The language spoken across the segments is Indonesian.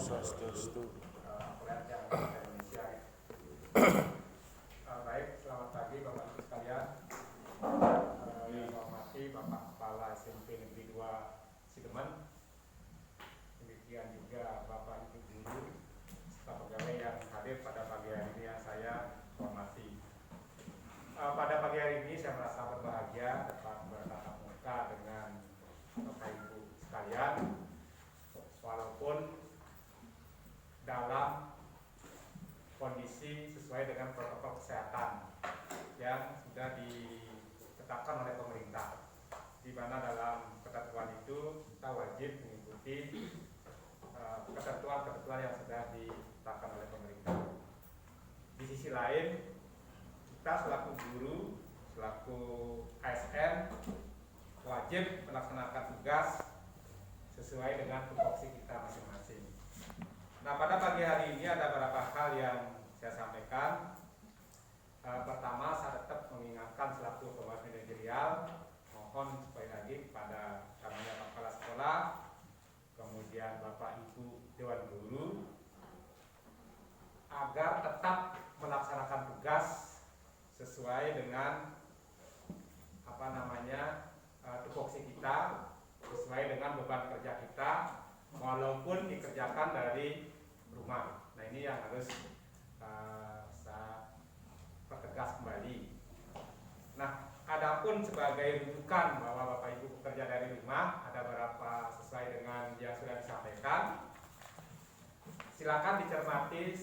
Swastiastu. Indonesia. Baik, selamat pagi Bapak Ibu sekalian. Yang saya hormati Bapak Kepala SMP Negeri 2 Sidemen. Demikian juga Bapak Ibu guru serta pegawai yang hadir pada pagi hari ini yang saya hormati. Pada pagi hari ini saya merasa berbahagia dapat bertatap muka dengan Bapak Ibu sekalian, walaupun dalam kondisi sesuai dengan protokol kesehatan yang sudah ditetapkan oleh pemerintah, di mana dalam ketentuan itu kita wajib mengikuti ketentuan-ketentuan yang sudah ditetapkan oleh pemerintah. Di sisi lain, kita selaku guru, selaku ASN wajib melaksanakan tugas sesuai dengan tupoksi kita masing-masing. Nah, pada pagi hari ini ada beberapa hal yang saya sampaikan. Pertama, saya tetap mengingatkan selaku pengurus manajerial, mohon sekali lagi kepada namanya Pak Kepala Sekolah, kemudian Bapak Ibu Dewan Guru, agar tetap melaksanakan tugas sesuai dengan tupoksi kita, sesuai dengan beban kerja kita, walaupun dikerjakan dari rumah. Nah, ini yang harus saya pertegas kembali. Nah, adapun sebagai rujukan bahwa Bapak Ibu bekerja dari rumah, ada beberapa sesuai dengan yang sudah disampaikan. Silakan dicermati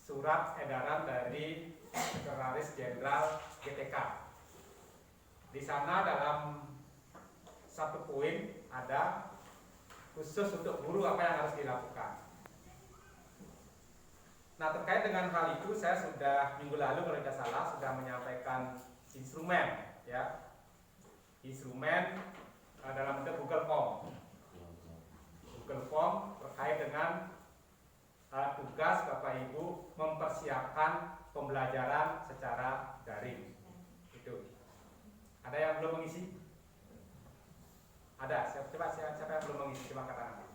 surat edaran dari Sekretaris Jenderal GTK. Di sana dalam satu poin ada khusus untuk guru apa yang harus dilakukan. Nah, terkait dengan hal itu saya sudah minggu lalu kalau tidak salah sudah menyampaikan instrumen, ya, instrumen dalam bentuk Google Form terkait dengan tugas Bapak Ibu mempersiapkan pembelajaran secara daring. Itu. Ada yang belum mengisi? Ada. Siapa yang belum mengisi? Coba katakan.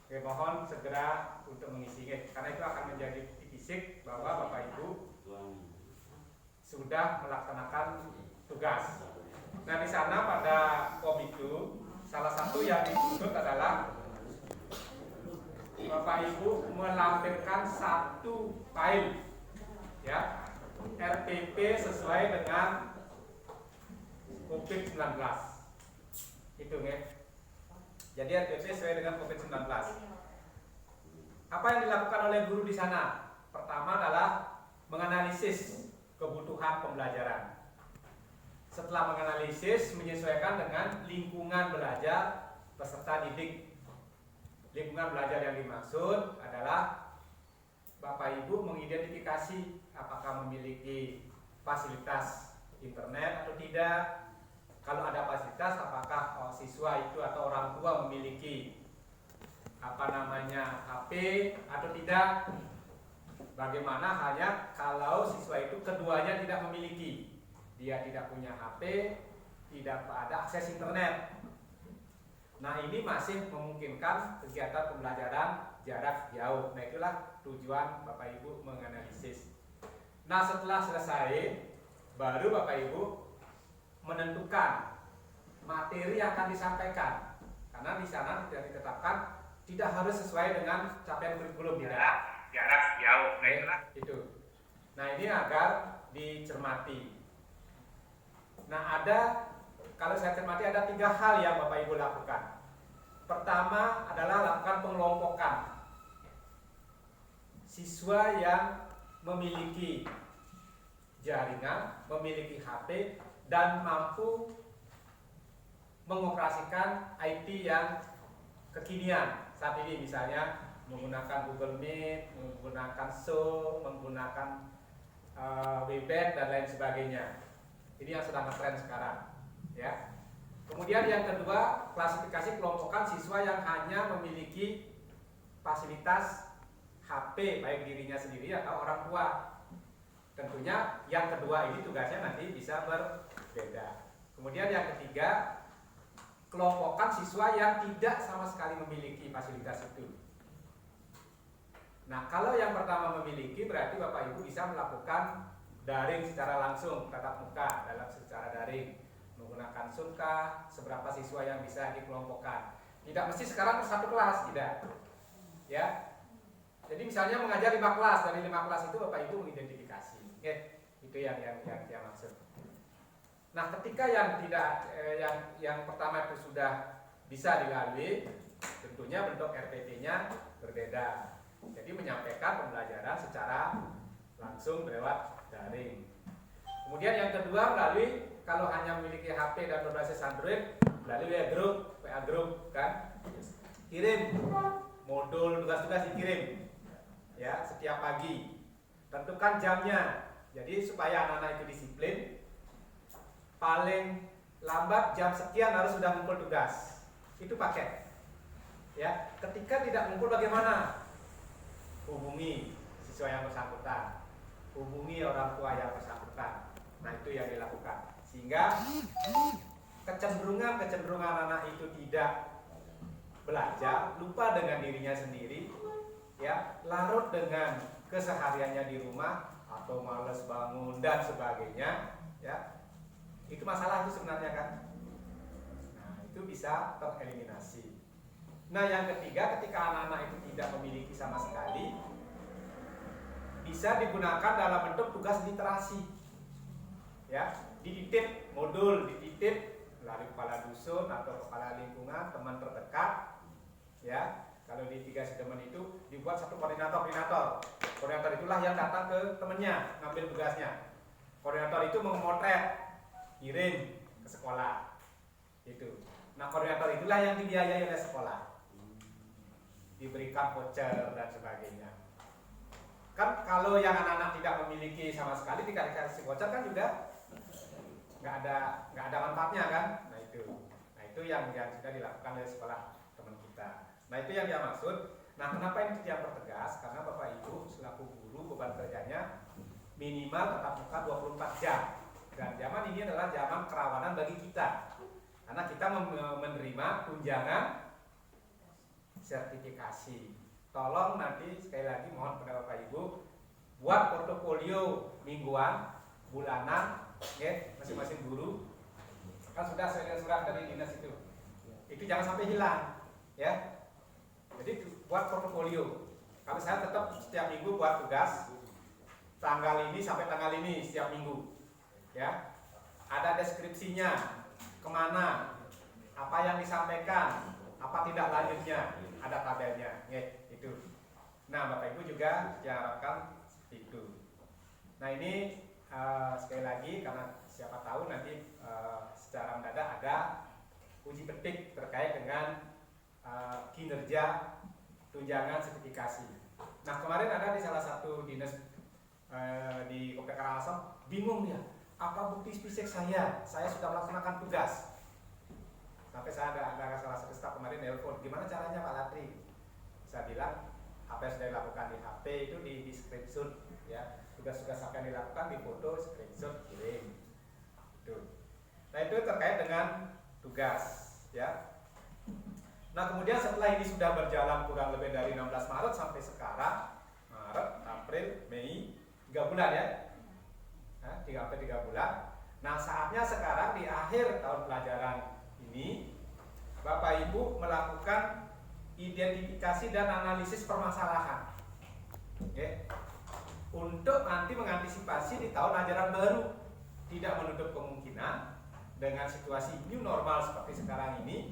Oke, mohon segera untuk mengisinya, karena itu akan menjadi bukti fisik bahwa Bapak Ibu sudah melaksanakan tugas. Nah, di sana pada form itu salah satu yang dituntut adalah Bapak Ibu melampirkan satu file, ya, RTP sesuai dengan COVID-19. Itu ya. Jadi RTP sesuai dengan COVID-19. Apa yang dilakukan oleh guru di sana? Pertama adalah menganalisis kebutuhan pembelajaran. Setelah menganalisis, menyesuaikan dengan lingkungan belajar peserta didik. Lingkungan belajar yang dimaksud adalah Bapak Ibu mengidentifikasi apakah memiliki fasilitas internet atau tidak. Kalau ada fasilitas, apakah siswa itu atau orang tua memiliki HP atau tidak. Bagaimana halnya kalau siswa itu keduanya tidak memiliki, dia tidak punya HP, tidak ada akses internet. Nah, ini masih memungkinkan kegiatan pembelajaran jarak jauh. Nah, itulah tujuan Bapak Ibu menganalisis. Nah, setelah selesai, baru Bapak Ibu menentukan materi yang akan disampaikan. Karena di sana sudah ditetapkan tidak harus sesuai dengan capaian kurikulum, tidak. Jarak jauh. Nah, itulah itu. Nah, ini agar dicermati. Nah, kalau saya cermati ada 3 hal yang Bapak Ibu lakukan. Pertama adalah lakukan pengelompokan siswa yang memiliki jaringan, memiliki HP, dan mampu mengoperasikan IT yang kekinian saat ini, misalnya menggunakan Google Meet, menggunakan Zoom, menggunakan Webex dan lain sebagainya. Ini yang sedang ngetren sekarang, ya. Kemudian yang kedua, klasifikasi kelompokan siswa yang hanya memiliki fasilitas HP baik dirinya sendiri atau orang tua. Tentunya yang kedua ini tugasnya nanti bisa berbeda. Kemudian yang ketiga, kelompokan siswa yang tidak sama sekali memiliki fasilitas itu. Nah, kalau yang pertama memiliki, berarti Bapak Ibu bisa melakukan daring secara langsung, tatap muka dalam secara daring, menggunakan Zoom-kah, seberapa siswa yang bisa dikelompokkan. Tidak mesti sekarang satu kelas, tidak. Ya. Jadi misalnya mengajar 5 kelas, dari 5 kelas itu Bapak Ibu mengidentifikasi. Oke, itu yang maksud. Nah, ketika yang tidak yang pertama itu sudah bisa dilalui, tentunya bentuk RPT-nya berbeda. Jadi menyampaikan pembelajaran secara langsung lewat daring. Kemudian yang kedua melalui, kalau hanya memiliki HP dan berbasis Android, melalui WA group kan, kirim modul tugas-tugas dikirim ya setiap pagi. Tentukan jamnya. Jadi supaya anak-anak itu disiplin, paling lambat jam sekian harus sudah ngumpul tugas. Itu paket. Ya, ketika tidak ngumpul bagaimana? Hubungi siswa yang bersangkutan, hubungi orang tua yang bersangkutan. Nah, itu yang dilakukan. Sehingga kecenderungan anak itu tidak belajar, lupa dengan dirinya sendiri, ya, larut dengan kesehariannya di rumah atau malas bangun dan sebagainya, ya. Itu masalah itu sebenarnya kan. Nah, itu bisa tereliminasi. Nah, yang ketiga, ketika anak-anak itu tidak memiliki sama sekali, bisa digunakan dalam bentuk tugas literasi. Ya, dititip modul, dititip melalui kepala dusun atau kepala lingkungan, teman terdekat. Ya, kalau di 3 segmen itu dibuat satu koordinator. Koordinator itulah yang datang ke temannya, ngambil tugasnya. Koordinator itu memotret, kirim ke sekolah. Itu. Nah, koordinator itulah yang dibiayai oleh sekolah. Diberikan voucher dan sebagainya. Kan kalau yang anak-anak tidak memiliki sama sekali, dikasih voucher kan juga nggak ada manfaatnya kan. Nah itu yang sudah dilakukan oleh sekolah teman kita. Nah, itu yang dia maksud. Nah, kenapa ini tidak pertegas? Karena Bapak Ibu selaku guru beban kerjanya minimal tatap muka 24 jam. Dan zaman ini adalah zaman kerawanan bagi kita. Karena kita menerima tunjangan sertifikasi. Tolong nanti sekali lagi mohon kepada Bapak Ibu buat portofolio mingguan, bulanan, ya, masing-masing guru. Kan sudah surat dari dinas itu jangan sampai hilang, ya. Jadi buat portofolio. Kalau saya tetap setiap minggu buat tugas tanggal ini sampai tanggal ini setiap minggu, ya. Ada deskripsinya, kemana, apa yang disampaikan, apa tindak lanjutnya, ada tabelnya, ya, itu. Nah, Bapak Ibu juga diharapkan itu. Nah, ini sekali lagi karena siapa tahu nanti secara mendadak ada uji petik terkait dengan kinerja tunjangan sertifikasi. Nah, kemarin ada di salah satu dinas di Kota Karangasem bingung ya, apa bukti fisik saya sudah melaksanakan tugas. Sampai saya ada salah satu staf kemarin nelpon, gimana caranya Pak Latri? Saya bilang apa yang sudah dilakukan di HP itu di screenshot, ya. Tugas-tugas apa yang dilakukan di foto, screenshot, kirim. Itu. Nah, itu terkait dengan tugas, ya. Nah, kemudian setelah ini sudah berjalan kurang lebih dari 16 Maret sampai sekarang, Maret, April, Mei, 3 bulan ya. 3 bulan. Nah, saatnya sekarang di akhir tahun pelajaran ini Bapak Ibu melakukan identifikasi dan analisis permasalahan. Oke. Untuk nanti mengantisipasi di tahun ajaran baru. Tidak menutup kemungkinan dengan situasi new normal seperti sekarang ini,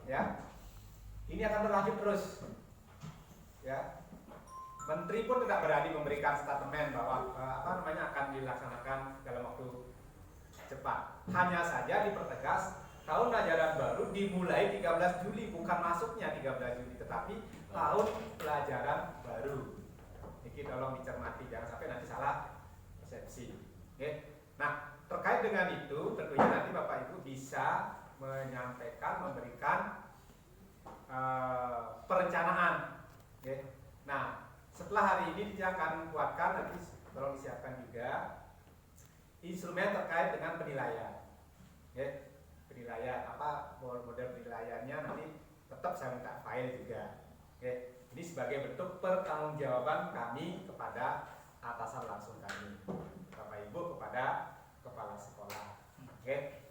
ya, ini akan berlanjut terus, ya. Menteri pun tidak berani memberikan statement bahwa akan dilaksanakan dalam waktu cepat. Hanya saja dipertegas tahun ajaran baru dimulai 13 Juli, bukan masuknya 13 Juli, tetapi tahun pelajaran baru. Ini tolong dicermati, jangan sampai nanti salah persepsi. Oke. Nah, terkait dengan itu tentunya nanti Bapak Ibu bisa menyampaikan, memberikan perencanaan. Oke. Nah, setelah hari ini dia akan buatkan, nanti tolong disiapkan juga instrumen terkait dengan penilaian. Oke. penilaian model penilaiannya nanti tetap saya minta file juga. Oke, ini sebagai bentuk pertanggungjawaban kami kepada atasan langsung kami, Bapak Ibu kepada kepala sekolah. Oke,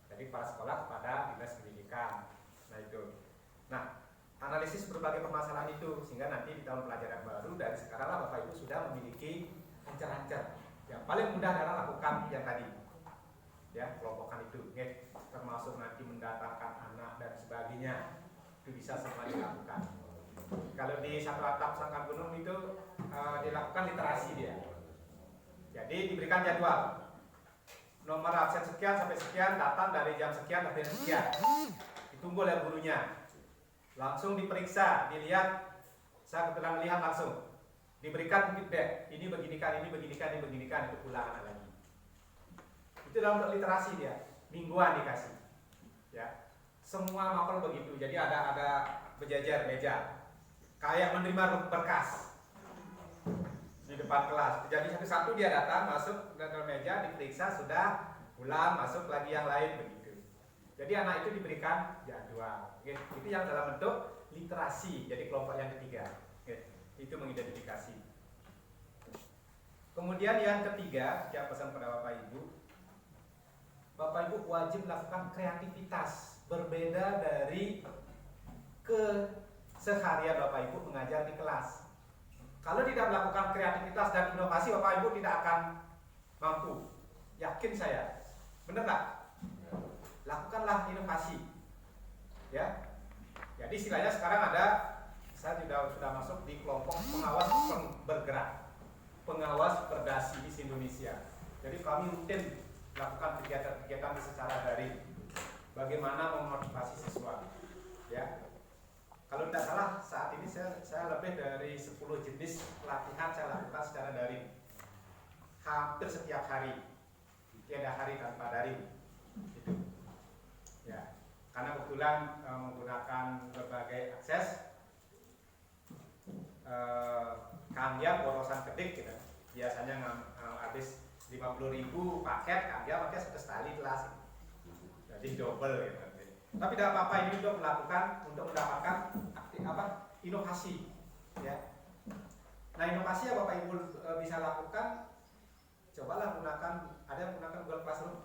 jadi kepala sekolah kepada dinas pendidikan. Nah itu. Nah, analisis berbagai permasalahan itu sehingga nanti di tahun pelajaran baru dari sekarang lah Bapak Ibu sudah memiliki ancer-ancer. Yang paling mudah adalah lakukan yang tadi, ya, kelompokan itu, okay. Termasuk nanti mendatangkan anak dan sebagainya, itu bisa semua dilakukan. Kalau di satu atap Sangkan Gunung itu dilakukan literasi dia. Jadi diberikan jadwal, nomor absen sekian sampai sekian, datang dari jam sekian sampai sekian, ditunggu oleh gurunya, langsung diperiksa, dilihat, saya kebetulan melihat langsung. Diberikan feedback, ini beginikan, ini beginikan, ini beginikan, itu ulangan lagi. Itu dalam bentuk literasi dia, mingguan dikasih. Ya, semua mapel begitu. Jadi ada berjajar meja, kayak menerima berkas di depan kelas. Jadi satu-satu dia datang, masuk ke meja, diperiksa, sudah ulang, masuk lagi yang lain begitu. Jadi anak itu diberikan jadwal. Oke. Itu yang dalam bentuk literasi. Jadi kelompok yang ketiga. Oke. Itu mengidentifikasi. Kemudian yang ketiga, saya pesan pada Bapak Ibu, Bapak Ibu wajib melakukan kreativitas berbeda dari keseharian Bapak Ibu mengajar di kelas. Kalau tidak melakukan kreativitas dan inovasi, Bapak Ibu tidak akan mampu. Yakin saya. Benar nggak? Lakukanlah inovasi. Ya. Jadi istilahnya sekarang ada, saya sudah masuk di kelompok pengawas bergerak, pengawas perdasi di Indonesia. Jadi kami rutin melakukan kegiatan-kegiatan secara daring. Bagaimana memotivasi siswa, ya. Kalau tidak salah saat ini saya lebih dari 10 jenis pelatihan saya lakukan secara daring. Hampir setiap hari, tiada hari tanpa daring. Itu, ya. Karena kebetulan menggunakan berbagai akses. Kangya borosan kedik gitu. Biasanya habis 50.000 paket kangya pakai satu kali kelas. Jadi double gitu. Tapi tidak apa-apa, ini untuk mendapatkan inovasi, ya. Nah, inovasi yang Bapak Ibu bisa lakukan, cobalah ada yang menggunakan Google Classroom.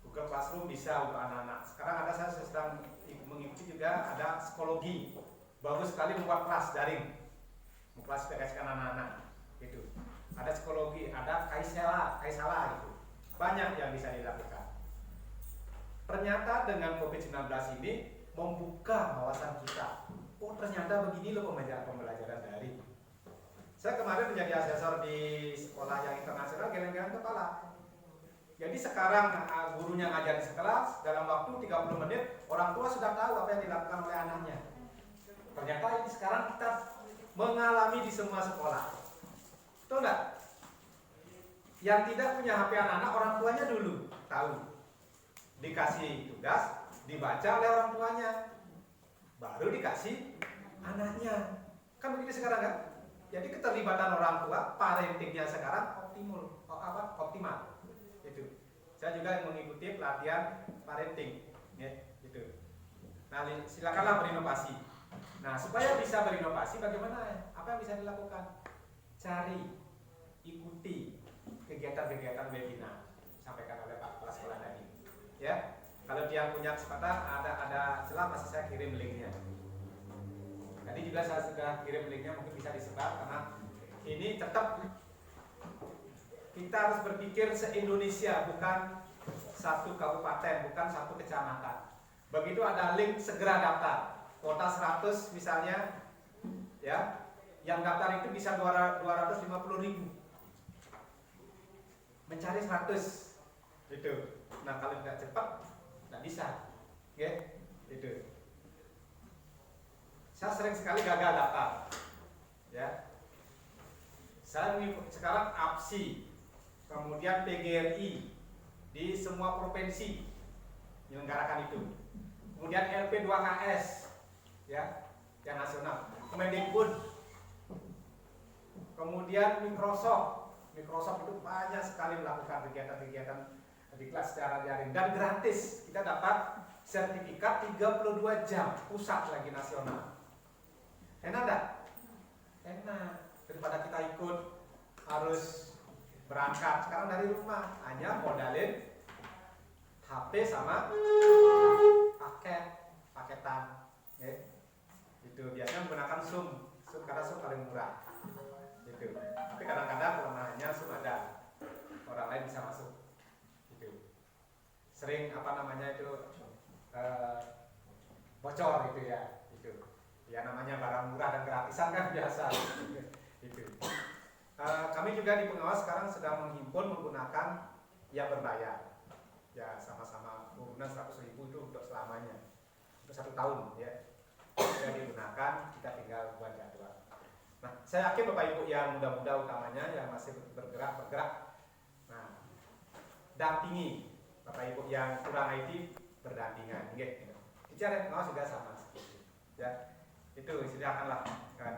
Google Classroom bisa untuk anak-anak. Sekarang saya sedang mengikuti juga ada psikologi. Bagus sekali membuat kelas daring, mengklasifikasikan anak-anak. Itu. Ada psikologi, ada kaisala gitu. Banyak yang bisa dilakukan. Ternyata dengan COVID-19 ini membuka wawasan kita. Oh, ternyata begini loh pembelajaran daring. Saya kemarin menjadi asesor di sekolah yang internasional, geleng-geleng kepala. Jadi sekarang gurunya ngajar di sekelas, dalam waktu 30 menit orang tua sudah tahu apa yang dilakukan oleh anaknya. Ternyata ini sekarang kita mengalami di semua sekolah. Betul nggak? Yang tidak punya HP anak-anak, orang tuanya dulu tahu. Dikasih tugas, dibaca oleh orang tuanya, baru dikasih anaknya. Kan begitu sekarang kan? Jadi keterlibatan orang tua, parentingnya sekarang optimal. Itu. Saya juga mengikuti pelatihan parenting, ya, gitu. Nah, silakanlah berinovasi. Nah, supaya bisa berinovasi, bagaimana? Apa yang bisa dilakukan? Cari, ikuti kegiatan-kegiatan webinar sampaikan oleh Pak Kepala Sekolah tadi. Ya, kalau dia punya kesempatan, ada celah masih saya kirim linknya. Tadi juga saya sudah kirim linknya, mungkin bisa disebar karena ini tetap kita harus berpikir se-Indonesia, bukan satu kabupaten, bukan satu kecamatan. Begitu ada link segera daftar. Kota 100 misalnya, ya, yang daftar itu bisa 250.000. Mencari 100, gitu. Nah, kalau tidak cepat, tidak bisa, ya, itu. Saya sering sekali gagal daftar, ya. Saya sekarang APSI, kemudian PGRI di semua provinsi menyelenggarakan itu. Kemudian LP2KS, ya, yang nasional. Kemendikbud, kemudian Microsoft itu banyak sekali melakukan kegiatan-kegiatan diklat secara daring dan gratis. Kita dapat sertifikat 32 jam pusat lagi nasional. Enak enggak? Enak. Daripada kita ikut harus berangkat sekarang dari rumah, hanya modalin HP sama paketan, ya. Itu biasanya menggunakan Zoom karena Zoom paling murah. Gitu. Tapi kadang-kadang kelemahannya Zoom ada, orang lain bisa masuk. Gitu. Sering bocor gitu ya. Itu. Ya namanya barang murah dan gratisan kan biasa. Gitu. Kami juga di pengawas sekarang sedang menghimpun menggunakan yang berbayar. Ya sama-sama urunan 100.000 itu untuk selamanya, untuk 1 tahun ya. Sudah digunakan, kita tinggal buat jadwal. Nah, saya yakin Bapak Ibu yang muda-muda utamanya yang masih bergerak. Nah, dampingi Bapak Ibu yang kurang IT berdampingan, gitu. Bicara pengawas juga sama seperti itu. Ya. Itu silakanlah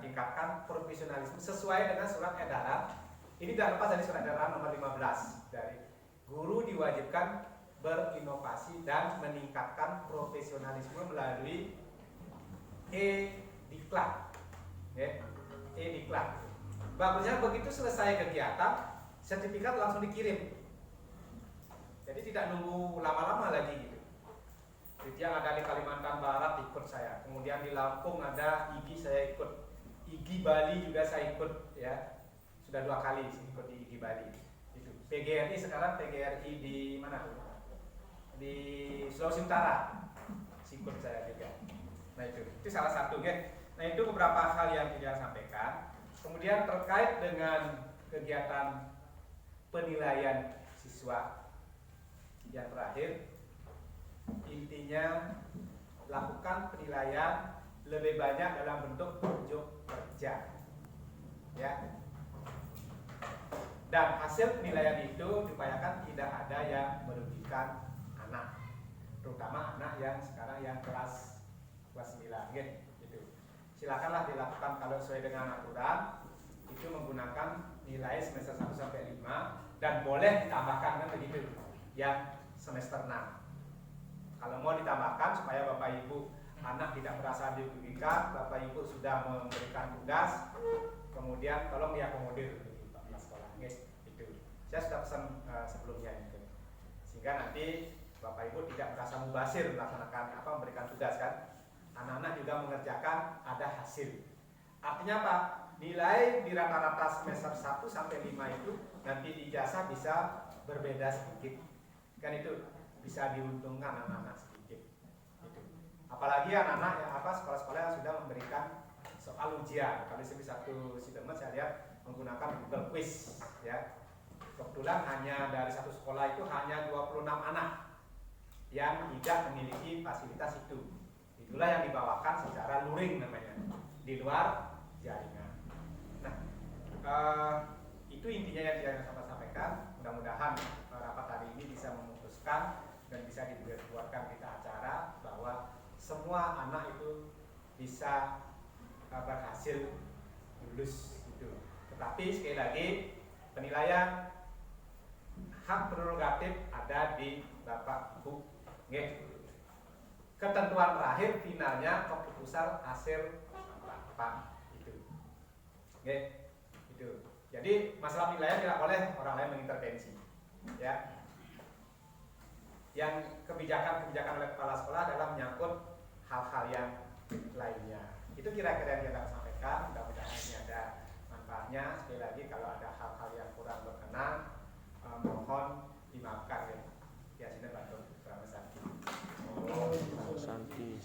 tingkatkan profesionalisme sesuai dengan surat edaran. Ini tidak lepas dari surat edaran nomor 15 dari guru diwajibkan berinovasi dan meningkatkan profesionalisme melalui e-diklat. Ya, e-diklat. Bagusnya begitu selesai kegiatan, sertifikat langsung dikirim. Jadi tidak nunggu lama-lama lagi gitu. Jadi yang ada di Kalimantan Barat ikut saya, kemudian di Lampung ada IGI saya ikut, IGI Bali juga saya ikut ya, sudah 2 kali ikut di IGI Bali. Itu PGRI sekarang PGRI di mana? Di Sulawesi Utara, ikut saya juga. Nah itu salah satu ya. Nah itu beberapa hal yang saya sampaikan. Kemudian terkait dengan kegiatan penilaian siswa yang terakhir. Intinya lakukan penilaian lebih banyak dalam bentuk unjuk kerja, ya. Dan hasil penilaian itu diupayakan tidak ada yang merugikan anak, terutama anak yang sekarang yang kelas 9, gitu. Silakanlah dilakukan kalau sesuai dengan aturan, itu menggunakan nilai semester 1 sampai 5 dan boleh ditambahkan kan begitu, yang semester 6. Kalau mau ditambahkan supaya Bapak Ibu anak tidak merasa dirugikan, Bapak Ibu sudah memberikan tugas, kemudian tolong diakomodir di sekolah, itu. Saya sudah pesan sebelumnya itu, sehingga nanti Bapak Ibu tidak merasa mubazir melaksanakan memberikan tugas kan. Anak-anak juga mengerjakan, ada hasil. Artinya apa? Nilai di rata-rata semester 1 sampai 5 itu nanti di ijazah bisa berbeda sedikit, kan itu. Bisa diuntungkan anak-anak sedikit. Gitu. Apalagi anak-anak yang sekolah-sekolah yang sudah memberikan soal ujian. Kalau di satu Sidemen saya lihat menggunakan Google Quiz, ya. Kebetulan hanya dari satu sekolah itu hanya 26 anak yang tidak memiliki fasilitas itu. Itulah yang dibawakan secara luring namanya, di luar jaringan. Nah, itu intinya yang saya sampaikan. Mudah-mudahan rapat hari ini bisa memutuskan dan bisa dibuatkan kita acara bahwa semua anak itu bisa berhasil lulus itu. Tetapi sekali lagi penilaian hak prerogatif ada di Bapak Ibu. Ketentuan terakhir finalnya keputusan hasil rapat itu. Itu. Jadi masalah penilaian tidak boleh orang lain mengintervensi. Ya. Yang kebijakan oleh kepala sekolah adalah menyangkut hal-hal yang lainnya. Itu kira-kira yang kita sampaikan. Mudah-mudahan ini ada manfaatnya. Sekali lagi kalau ada hal-hal yang kurang berkenan, mohon dimaafkan ya. Ya sini bantu Santi.